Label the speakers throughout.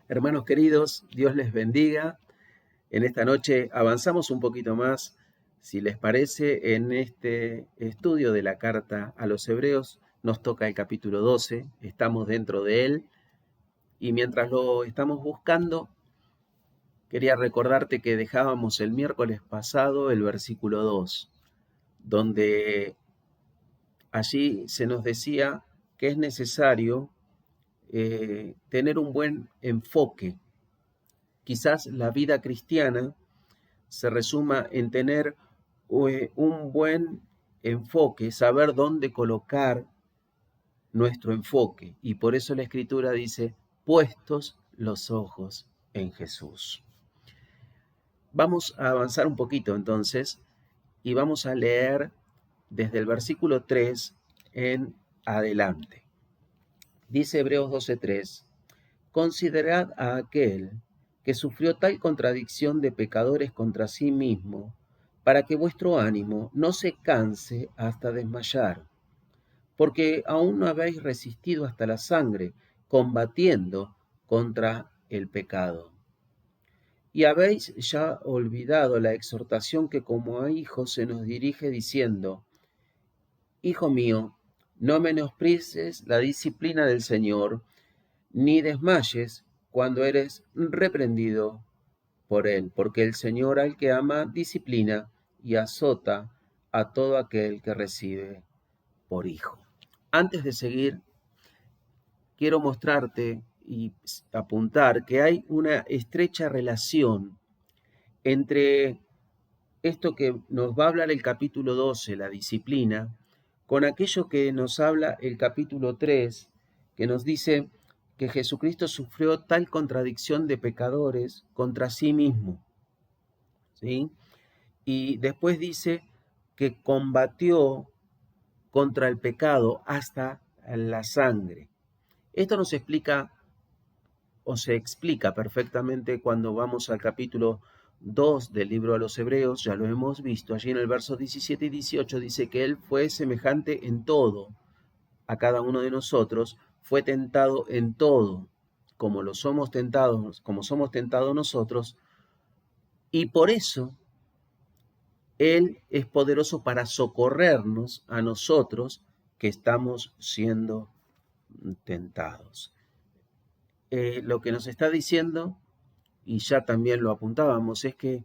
Speaker 1: Hermanos queridos, Dios les bendiga. En esta noche avanzamos un poquito más, si les parece, en este estudio de la carta a los Hebreos. Nos toca el capítulo 12, estamos dentro de él y mientras lo estamos buscando, quería recordarte que dejábamos el miércoles pasado el versículo 2, donde allí se nos decía que es necesario tener un buen enfoque. Quizás la vida cristiana se resuma en tener un buen enfoque, saber dónde colocar nuestro enfoque. Y por eso la Escritura dice, puestos los ojos en Jesús. Vamos a avanzar un poquito entonces y vamos a leer desde el versículo 3 en adelante. Dice Hebreos 12:3, considerad a aquel que sufrió tal contradicción de pecadores contra sí mismo, para que vuestro ánimo no se canse hasta desmayar, porque aún no habéis resistido hasta la sangre, combatiendo contra el pecado. Y habéis ya olvidado la exhortación que como a hijos se nos dirige diciendo, Hijo mío, no menosprecies la disciplina del Señor, ni desmayes cuando eres reprendido por él, porque el Señor al que ama disciplina y azota a todo aquel que recibe por hijo. Antes de seguir, quiero mostrarte y apuntar que hay una estrecha relación entre esto que nos va a hablar el capítulo 12, la disciplina, con aquello que nos habla el capítulo 3, que nos dice que Jesucristo sufrió tal contradicción de pecadores contra sí mismo, ¿sí? Y después dice que combatió contra el pecado hasta la sangre. Esto nos explica o se explica perfectamente cuando vamos al capítulo 2 del libro a los Hebreos, ya lo hemos visto, allí en el verso 17 y 18 dice que Él fue semejante en todo a cada uno de nosotros, fue tentado en todo, como lo somos tentados, como somos tentados nosotros, y por eso Él es poderoso para socorrernos a nosotros que estamos siendo tentados. Lo que nos está diciendo, y ya también lo apuntábamos, es que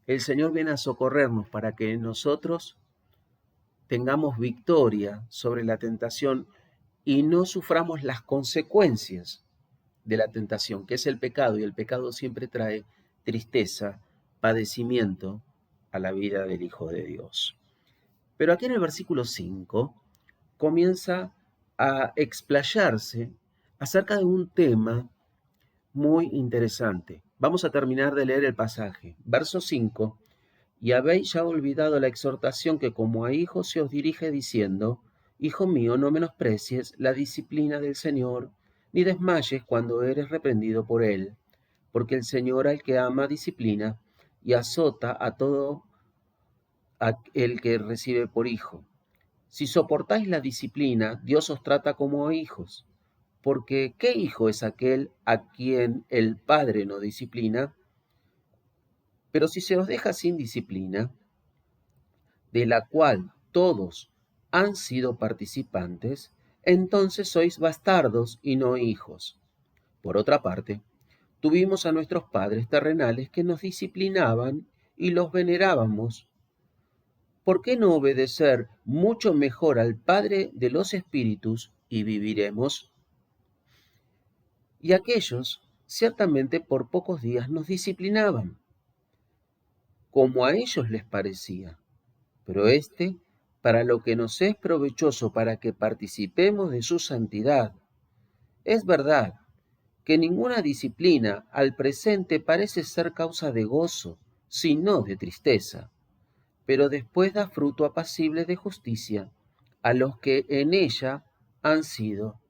Speaker 1: el Señor viene a socorrernos para que nosotros tengamos victoria sobre la tentación y no suframos las consecuencias de la tentación, que es el pecado, y el pecado siempre trae tristeza, padecimiento a la vida del Hijo de Dios. Pero aquí en el versículo 5 comienza a explayarse acerca de un tema muy interesante. Vamos a terminar de leer el pasaje. Verso 5. Y habéis ya olvidado la exhortación que como a hijos se os dirige diciendo, Hijo mío, no menosprecies la disciplina del Señor, ni desmayes cuando eres reprendido por Él, porque el Señor al que ama disciplina y azota a todo el que recibe por hijo. Si soportáis la disciplina, Dios os trata como a hijos, porque ¿qué hijo es aquel a quien el Padre no disciplina? Pero si se os deja sin disciplina, de la cual todos han sido participantes, entonces sois bastardos y no hijos. Por otra parte, tuvimos a nuestros padres terrenales que nos disciplinaban y los venerábamos. ¿Por qué no obedecer mucho mejor al Padre de los Espíritus y viviremos? Y aquellos ciertamente por pocos días nos disciplinaban, como a ellos les parecía, pero para lo que nos es provechoso para que participemos de su santidad. Es verdad que ninguna disciplina al presente parece ser causa de gozo, sino de tristeza, pero después da fruto apacible de justicia a los que en ella han sido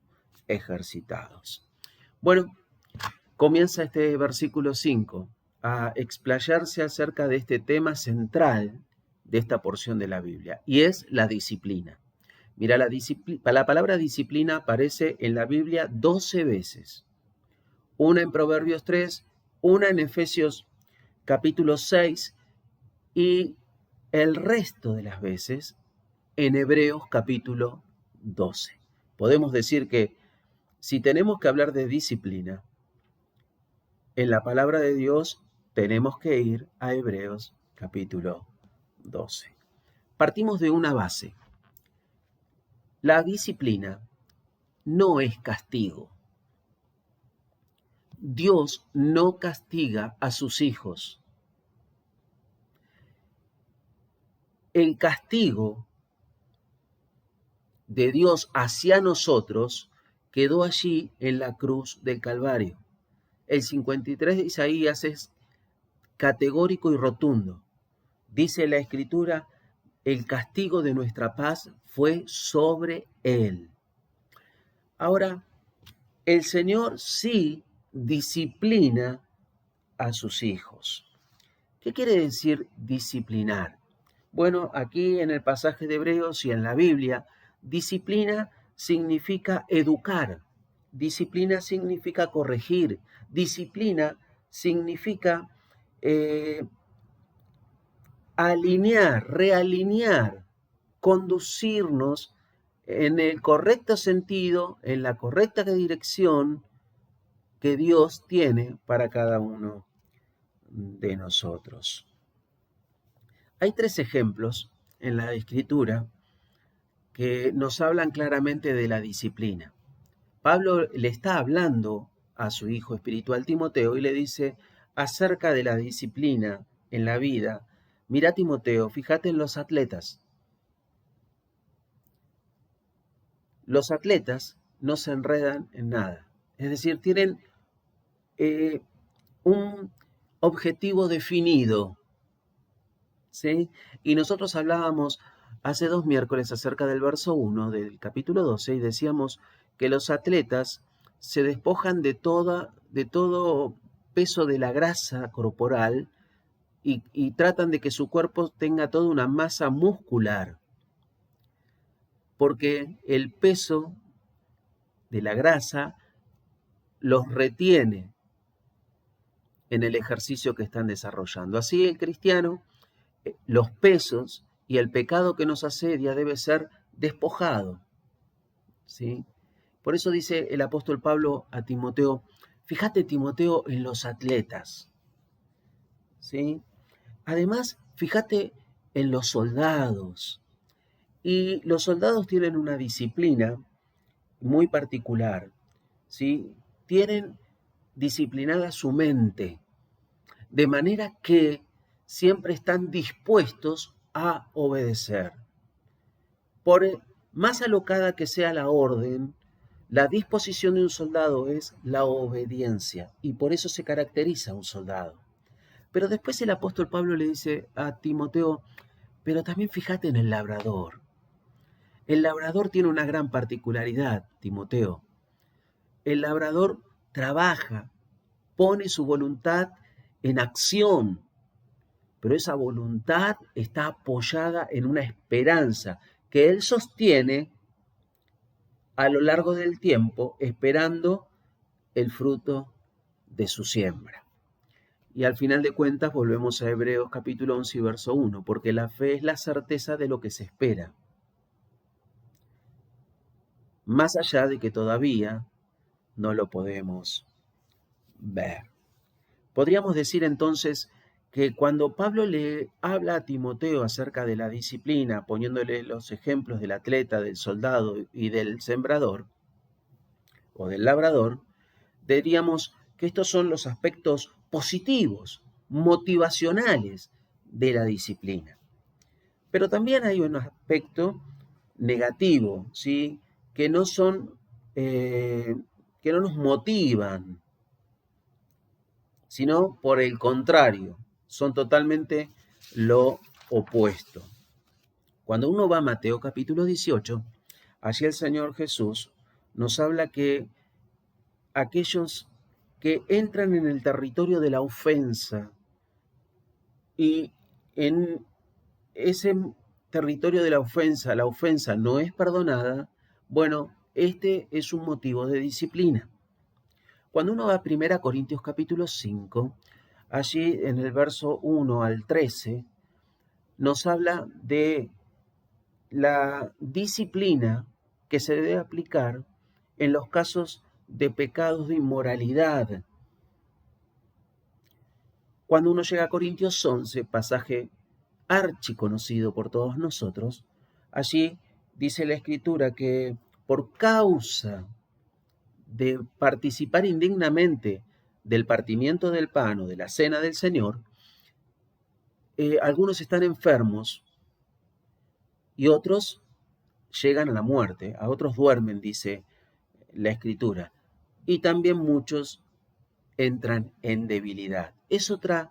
Speaker 1: ejercitados. Bueno, comienza este versículo 5 a explayarse acerca de este tema central de esta porción de la Biblia, y es la disciplina. Mira, la palabra disciplina aparece en la Biblia 12 veces. una en Proverbios 3, una en Efesios capítulo 6 y el resto de las veces en Hebreos capítulo 12. Podemos decir que si tenemos que hablar de disciplina, en la palabra de Dios tenemos que ir a Hebreos capítulo 12. Partimos de una base. La disciplina no es castigo. Dios no castiga a sus hijos. El castigo de Dios hacia nosotros quedó allí en la cruz del Calvario. El 53 de Isaías es categórico y rotundo. Dice la Escritura, el castigo de nuestra paz fue sobre él. Ahora, el Señor sí disciplina a sus hijos. ¿Qué quiere decir disciplinar? Bueno, aquí en el pasaje de Hebreos y en la Biblia, disciplina significa educar, disciplina significa corregir, disciplina significa alinear, realinear, conducirnos en el correcto sentido, en la correcta dirección que Dios tiene para cada uno de nosotros. Hay 3 ejemplos en la Escritura que nos hablan claramente de la disciplina. Pablo le está hablando a su hijo espiritual Timoteo y le dice acerca de la disciplina en la vida. Mira, Timoteo, fíjate en los atletas. Los atletas no se enredan en nada. Es decir, tienen un objetivo definido, ¿sí? Y nosotros hablábamos hace 2 miércoles acerca del verso 1 del capítulo 12 y decíamos que los atletas se despojan de todo peso de la grasa corporal y tratan de que su cuerpo tenga toda una masa muscular, porque el peso de la grasa los retiene en el ejercicio que están desarrollando. Así el cristiano, los pesos y el pecado que nos asedia debe ser despojado, ¿sí? Por eso dice el apóstol Pablo a Timoteo, fíjate Timoteo en los atletas, ¿sí? Además, fíjate en los soldados. Y los soldados tienen una disciplina muy particular, ¿sí? Tienen disciplinada su mente, de manera que siempre están dispuestos a obedecer. Por más alocada que sea la orden, la disposición de un soldado es la obediencia, y por eso se caracteriza a un soldado. Pero después el apóstol Pablo le dice a Timoteo, pero también fíjate en el labrador. El labrador tiene una gran particularidad, Timoteo. El labrador trabaja, pone su voluntad en acción, pero esa voluntad está apoyada en una esperanza que él sostiene a lo largo del tiempo, esperando el fruto de su siembra. Y al final de cuentas volvemos a Hebreos capítulo 11 y verso 1, porque la fe es la certeza de lo que se espera, más allá de que todavía no lo podemos ver. Podríamos decir entonces que cuando Pablo le habla a Timoteo acerca de la disciplina, poniéndole los ejemplos del atleta, del soldado y del sembrador o del labrador, diríamos que estos son los aspectos positivos, motivacionales de la disciplina. Pero también hay un aspecto negativo, ¿sí? Que no son, que no nos motivan, sino por el contrario, son totalmente lo opuesto. Cuando uno va a Mateo capítulo 18, allí el Señor Jesús nos habla que aquellos que entran en el territorio de la ofensa y en ese territorio de la ofensa no es perdonada, bueno, este es un motivo de disciplina. Cuando uno va a 1 Corintios capítulo 5, allí en el verso 1 al 13, nos habla de la disciplina que se debe aplicar en los casos de pecados de inmoralidad. Cuando uno llega a Corintios 11, pasaje archiconocido por todos nosotros, allí dice la Escritura que por causa de participar indignamente del partimiento del pan o de la cena del Señor, algunos están enfermos y otros llegan a la muerte, a otros duermen, dice la Escritura, y también muchos entran en debilidad. Es otra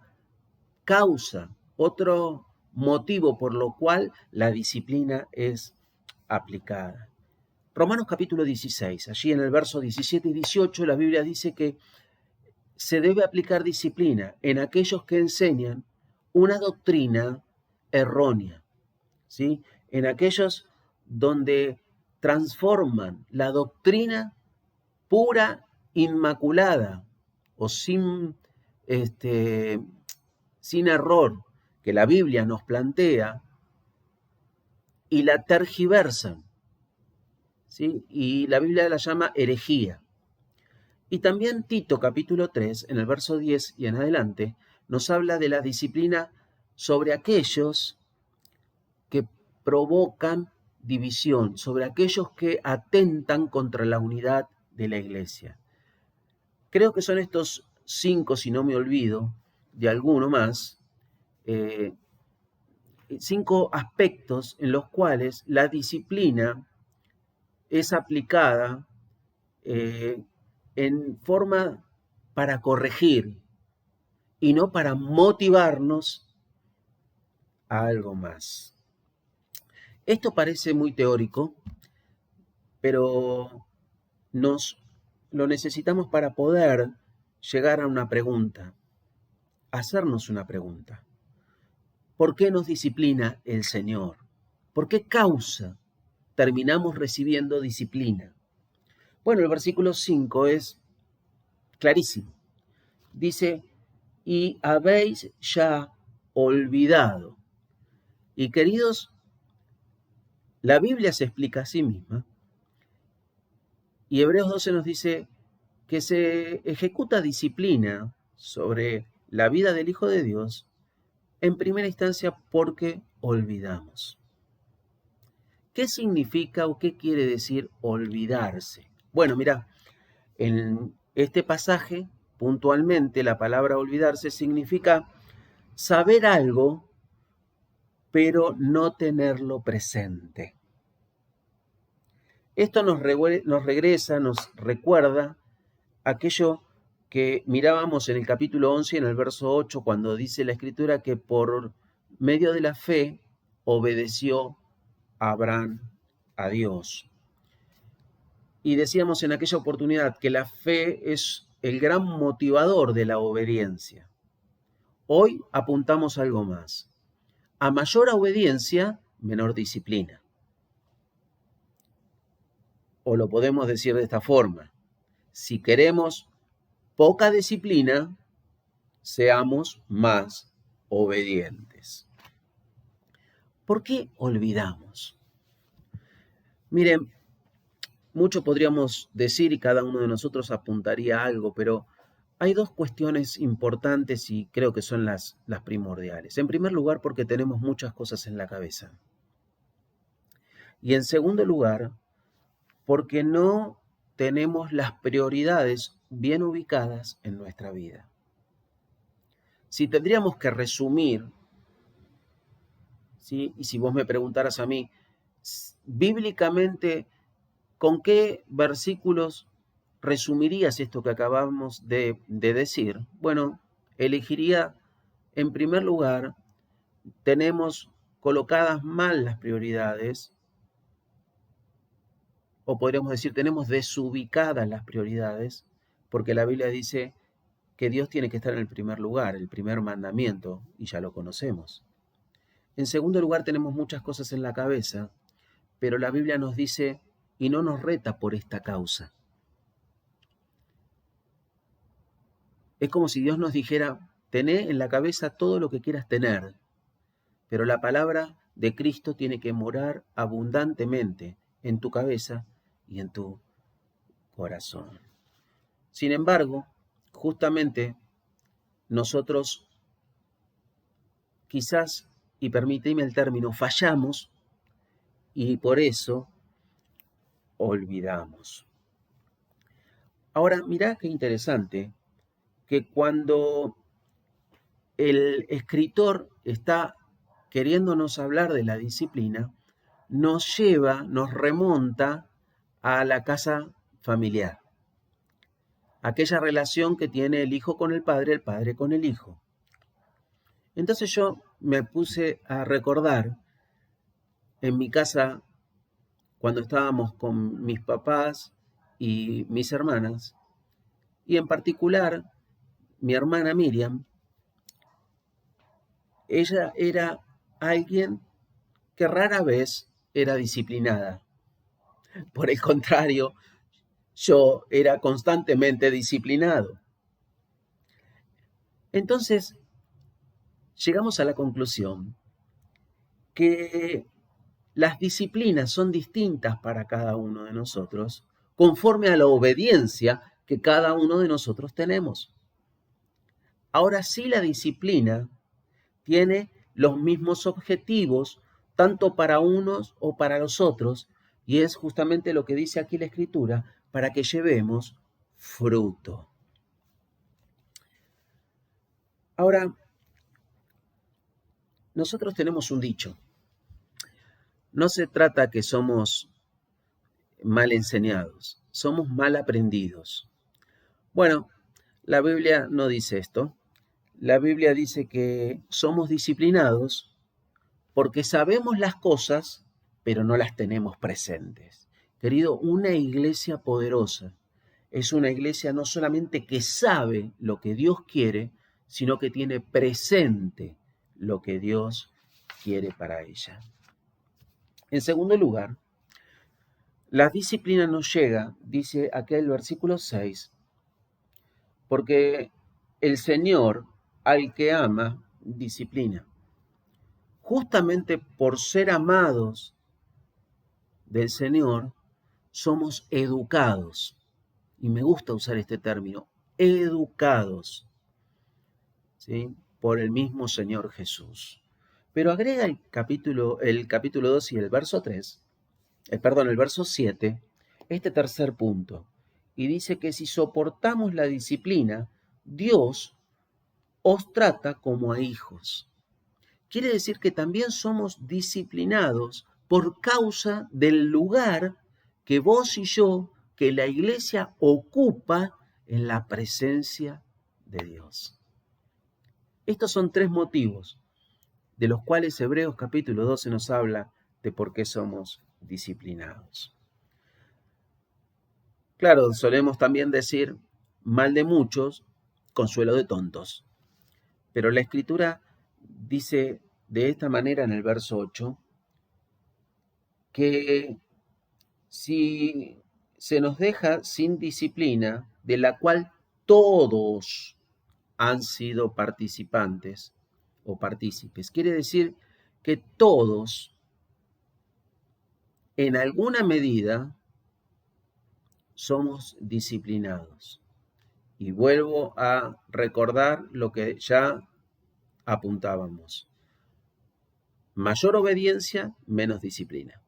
Speaker 1: causa, otro motivo por lo cual la disciplina es aplicada. Romanos capítulo 16, allí en el verso 17 y 18, la Biblia dice que se debe aplicar disciplina en aquellos que enseñan una doctrina errónea, ¿sí? En aquellos donde transforman la doctrina pura, inmaculada o sin error que la Biblia nos plantea y la tergiversan, ¿sí? Y la Biblia la llama herejía. Y también Tito capítulo 3, en el verso 10 y en adelante, nos habla de la disciplina sobre aquellos que provocan división, sobre aquellos que atentan contra la unidad de la iglesia. Creo que son estos 5, si no me olvido, de alguno más, 5 aspectos en los cuales la disciplina es aplicada en forma para corregir y no para motivarnos a algo más. Esto parece muy teórico, pero lo necesitamos para poder llegar a una pregunta, hacernos una pregunta. ¿Por qué nos disciplina el Señor? ¿Por qué causa terminamos recibiendo disciplina? Bueno, el versículo 5 es clarísimo. Dice, y habéis ya olvidado. Y queridos, la Biblia se explica a sí misma. Y Hebreos 12 nos dice que se ejecuta disciplina sobre la vida del Hijo de Dios en primera instancia porque olvidamos. ¿Qué significa o qué quiere decir olvidarse? Bueno, mira, en este pasaje, puntualmente, la palabra olvidarse significa saber algo, pero no tenerlo presente. Esto nos regresa, nos recuerda aquello que mirábamos en el capítulo 11, en el verso 8, cuando dice la Escritura que por medio de la fe obedeció Abraham a Dios. Y decíamos en aquella oportunidad que la fe es el gran motivador de la obediencia. Hoy apuntamos a algo más. A mayor obediencia, menor disciplina. O lo podemos decir de esta forma. Si queremos poca disciplina, seamos más obedientes. ¿Por qué olvidamos? Miren, mucho podríamos decir y cada uno de nosotros apuntaría algo, pero hay dos cuestiones importantes y creo que son las primordiales. En primer lugar, porque tenemos muchas cosas en la cabeza. Y en segundo lugar, porque no tenemos las prioridades bien ubicadas en nuestra vida. Si tendríamos que resumir, ¿sí? Y si vos me preguntaras a mí, bíblicamente, ¿con qué versículos resumirías esto que acabamos de decir? Bueno, elegiría, en primer lugar, tenemos colocadas mal las prioridades, o podríamos decir, tenemos desubicadas las prioridades, porque la Biblia dice que Dios tiene que estar en el primer lugar, el primer mandamiento, y ya lo conocemos. En segundo lugar, tenemos muchas cosas en la cabeza, pero la Biblia nos dice y no nos reta por esta causa. Es como si Dios nos dijera, tené en la cabeza todo lo que quieras tener, pero la palabra de Cristo tiene que morar abundantemente en tu cabeza y en tu corazón. Sin embargo, justamente nosotros quizás, y permíteme el término, fallamos y por eso olvidamos. Ahora, mirá qué interesante que cuando el escritor está queriéndonos hablar de la disciplina, nos lleva, nos remonta a la casa familiar, aquella relación que tiene el hijo con el padre con el hijo. Entonces yo me puse a recordar en mi casa cuando estábamos con mis papás y mis hermanas, y en particular mi hermana Miriam. Ella era alguien que rara vez era disciplinada. Por el contrario, yo era constantemente disciplinado. Entonces, llegamos a la conclusión que las disciplinas son distintas para cada uno de nosotros, conforme a la obediencia que cada uno de nosotros tenemos. Ahora sí, la disciplina tiene los mismos objetivos, tanto para unos o para los otros, y es justamente lo que dice aquí la Escritura, para que llevemos fruto. Ahora, nosotros tenemos un dicho. No se trata que somos mal enseñados, somos mal aprendidos. Bueno, la Biblia no dice esto. La Biblia dice que somos disciplinados porque sabemos las cosas, pero no las tenemos presentes. Querido, una iglesia poderosa es una iglesia no solamente que sabe lo que Dios quiere, sino que tiene presente lo que Dios quiere para ella. En segundo lugar, la disciplina nos llega, dice aquel versículo 6, porque el Señor al que ama, disciplina. Justamente por ser amados del Señor, somos educados. Y me gusta usar este término, educados, ¿sí? Por el mismo Señor Jesús. Pero agrega el capítulo 2 y el verso 3, el verso 7, este tercer punto. Y dice que si soportamos la disciplina, Dios os trata como a hijos. Quiere decir que también somos disciplinados por causa del lugar que vos y yo, que la iglesia ocupa en la presencia de Dios. Estos son tres motivos de los cuales Hebreos capítulo 12 nos habla de por qué somos disciplinados. Claro, solemos también decir mal de muchos, consuelo de tontos. Pero la Escritura dice de esta manera en el verso 8, que si se nos deja sin disciplina, de la cual todos han sido participantes o partícipes, quiere decir que todos, en alguna medida, somos disciplinados. Y vuelvo a recordar lo que ya apuntábamos. Mayor obediencia, menos disciplina.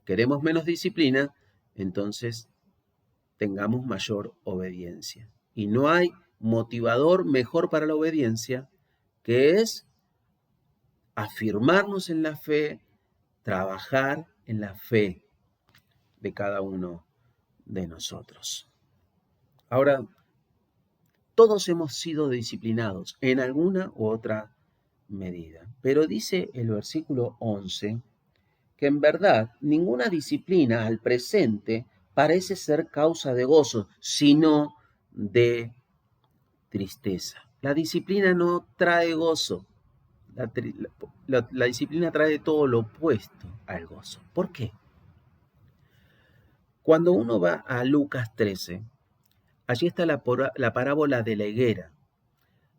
Speaker 1: Queremos menos disciplina, entonces tengamos mayor obediencia. Y no hay motivador mejor para la obediencia que es afirmarnos en la fe, trabajar en la fe de cada uno de nosotros. Ahora, todos hemos sido disciplinados en alguna u otra medida, pero dice el versículo 11 que en verdad ninguna disciplina al presente parece ser causa de gozo, sino de tristeza. La disciplina no trae gozo. La disciplina trae todo lo opuesto al gozo. ¿Por qué? Cuando uno va a Lucas 13, allí está la parábola de la higuera,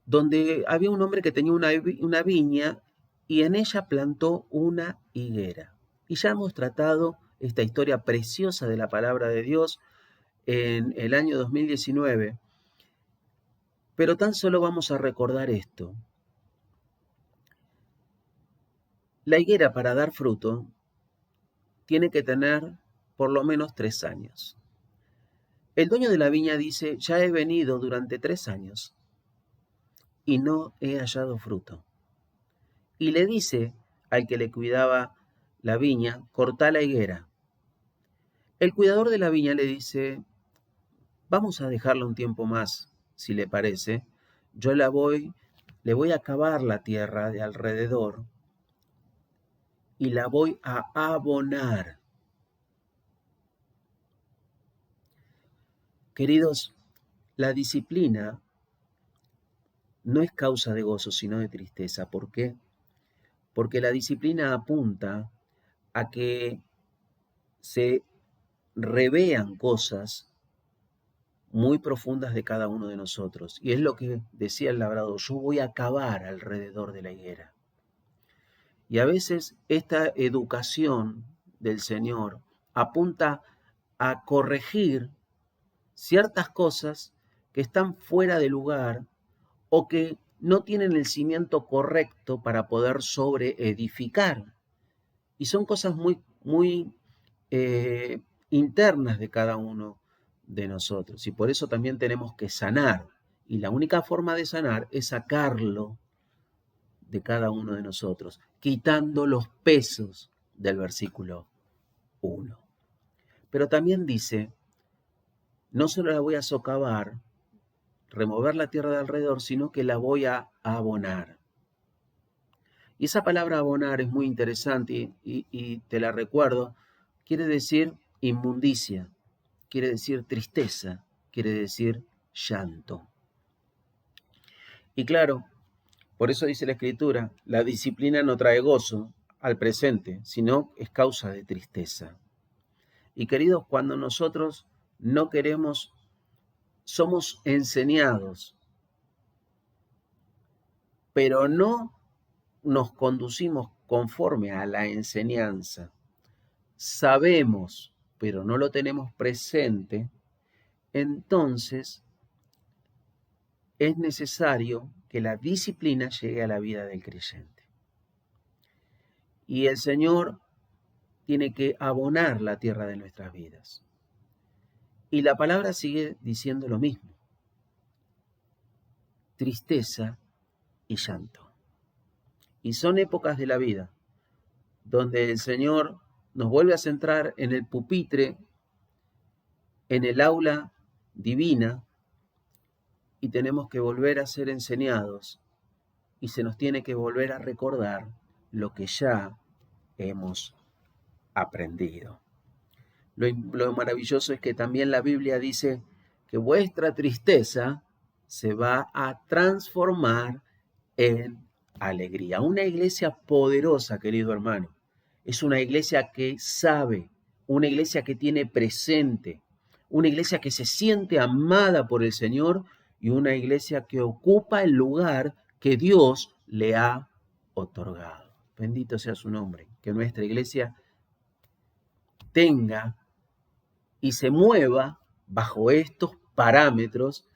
Speaker 1: donde había un hombre que tenía una viña y en ella plantó una higuera. Y ya hemos tratado esta historia preciosa de la palabra de Dios en el año 2019, pero tan solo vamos a recordar esto. La higuera, para dar fruto, tiene que tener por lo menos 3 años. El dueño de la viña dice: ya he venido durante 3 años y no he hallado fruto. Y le dice al que le cuidaba la viña: cortá la higuera. El cuidador de la viña le dice: vamos a dejarla un tiempo más, si le parece. Yo le voy a cavar la tierra de alrededor y la voy a abonar. Queridos, la disciplina no es causa de gozo, sino de tristeza. ¿Por qué? Porque la disciplina apunta a que se revean cosas muy profundas de cada uno de nosotros. Y es lo que decía el labrador: yo voy a cavar alrededor de la higuera. Y a veces esta educación del Señor apunta a corregir ciertas cosas que están fuera de lugar o que no tienen el cimiento correcto para poder sobreedificar. Y son cosas muy internas de cada uno de nosotros. Y por eso también tenemos que sanar. Y la única forma de sanar es sacarlo de cada uno de nosotros, quitando los pesos del versículo 1. Pero también dice: no solo la voy a socavar, remover la tierra de alrededor, sino que la voy a abonar. Y esa palabra abonar es muy interesante y te la recuerdo. Quiere decir inmundicia, quiere decir tristeza, quiere decir llanto. Y claro, por eso dice la Escritura: la disciplina no trae gozo al presente, sino es causa de tristeza. Y queridos, cuando nosotros no queremos, somos enseñados, pero no nos conducimos conforme a la enseñanza, sabemos, pero no lo tenemos presente, entonces es necesario que la disciplina llegue a la vida del creyente. Y el Señor tiene que abonar la tierra de nuestras vidas. Y la palabra sigue diciendo lo mismo: tristeza y llanto. Y son épocas de la vida donde el Señor nos vuelve a centrar en el pupitre, en el aula divina, y tenemos que volver a ser enseñados y se nos tiene que volver a recordar lo que ya hemos aprendido. Lo maravilloso es que también la Biblia dice que vuestra tristeza se va a transformar en alegría. Una iglesia poderosa, querido hermano, es una iglesia que sabe, una iglesia que tiene presente, una iglesia que se siente amada por el Señor y una iglesia que ocupa el lugar que Dios le ha otorgado. Bendito sea su nombre. Que nuestra iglesia tenga y se mueva bajo estos parámetros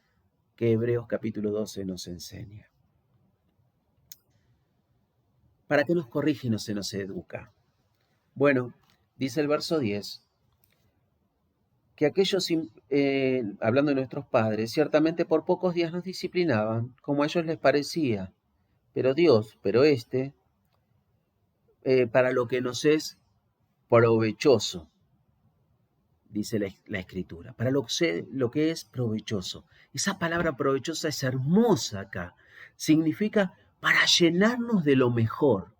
Speaker 1: que Hebreos capítulo 12 nos enseña. ¿Para qué nos corrige y no se nos educa? Bueno, dice el verso 10, que aquellos, hablando de nuestros padres, ciertamente por pocos días nos disciplinaban, como a ellos les parecía, pero Dios, para lo que nos es provechoso, dice la Escritura, para lo que es provechoso. Esa palabra provechosa es hermosa acá, significa para llenarnos de lo mejor.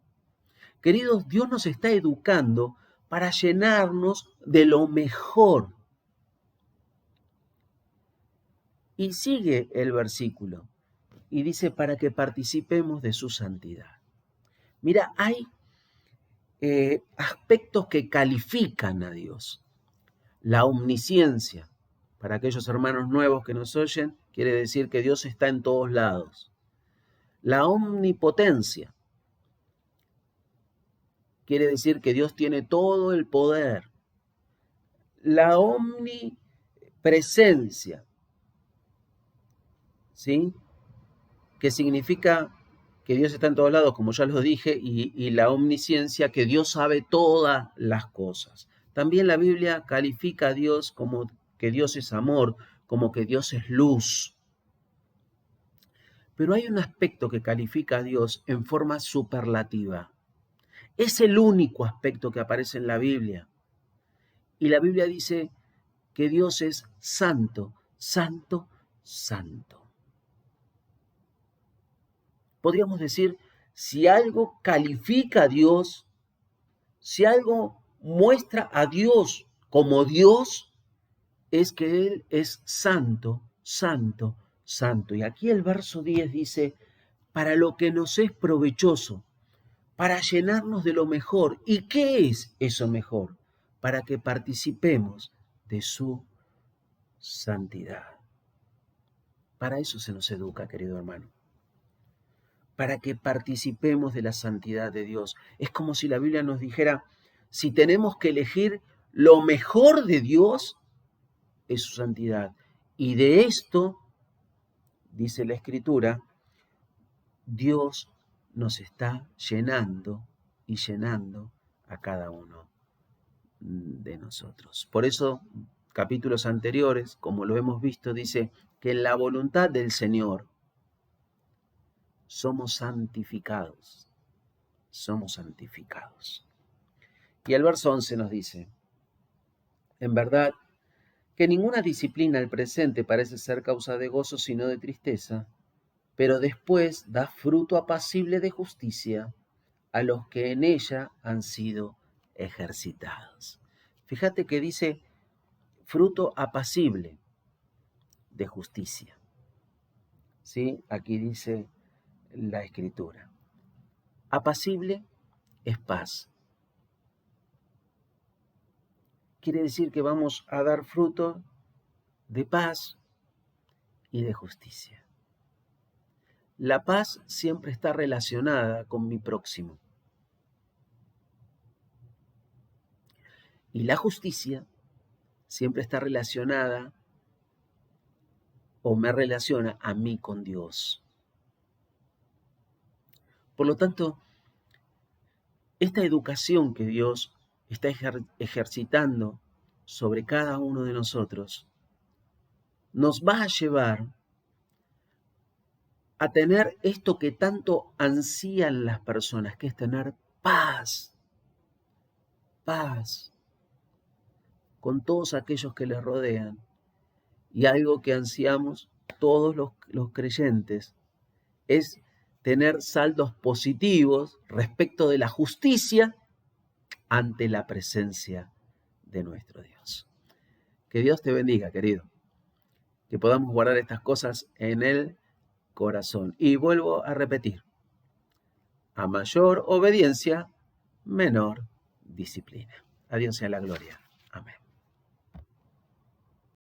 Speaker 1: Queridos, Dios nos está educando para llenarnos de lo mejor. Y sigue el versículo y dice: para que participemos de su santidad. Mira, hay aspectos que califican a Dios. La omnisciencia, Para aquellos hermanos nuevos que nos oyen, quiere decir que Dios está en todos lados. La omnipotencia quiere decir que Dios tiene todo el poder. La omnipresencia, ¿sí? Que significa que Dios está en todos lados, como ya lo dije, y la omnisciencia, que Dios sabe todas las cosas. También la Biblia califica a Dios como que Dios es amor, como que Dios es luz. Pero hay un aspecto que califica a Dios en forma superlativa. Es el único aspecto que aparece en la Biblia. Y la Biblia dice que Dios es santo, santo, santo. Podríamos decir, si algo califica a Dios, si algo muestra a Dios como Dios, es que Él es santo, santo, santo. Y aquí el verso 10 dice, para lo que nos es provechoso, para llenarnos de lo mejor. ¿Y qué es eso mejor? Para que participemos de su santidad. Para eso se nos educa, querido hermano. Para que participemos de la santidad de Dios. Es como si la Biblia nos dijera, si tenemos que elegir lo mejor de Dios, es su santidad. Y de esto, dice la Escritura, Dios nos está llenando y llenando a cada uno de nosotros. Por eso, capítulos anteriores, como lo hemos visto, dice que en la voluntad del Señor somos santificados. Somos santificados. Y el verso 11 nos dice, en verdad, que ninguna disciplina al presente parece ser causa de gozo, sino de tristeza, pero después da fruto apacible de justicia a los que en ella han sido ejercitados. Fíjate que dice fruto apacible de justicia. ¿Sí? Aquí dice la Escritura. Apacible es paz. Quiere decir que vamos a dar fruto de paz y de justicia. La paz siempre está relacionada con mi próximo. Y la justicia siempre está relacionada o me relaciona a mí con Dios. Por lo tanto, esta educación que Dios está ejercitando sobre cada uno de nosotros nos va a llevar a tener esto que tanto ansían las personas, que es tener paz, paz con todos aquellos que les rodean. Y algo que ansiamos todos los creyentes es tener saldos positivos respecto de la justicia ante la presencia de nuestro Dios. Que Dios te bendiga, querido. Que podamos guardar estas cosas en el corazón. Y vuelvo a repetir, a mayor obediencia, menor disciplina. A Dios sea la gloria. Amén.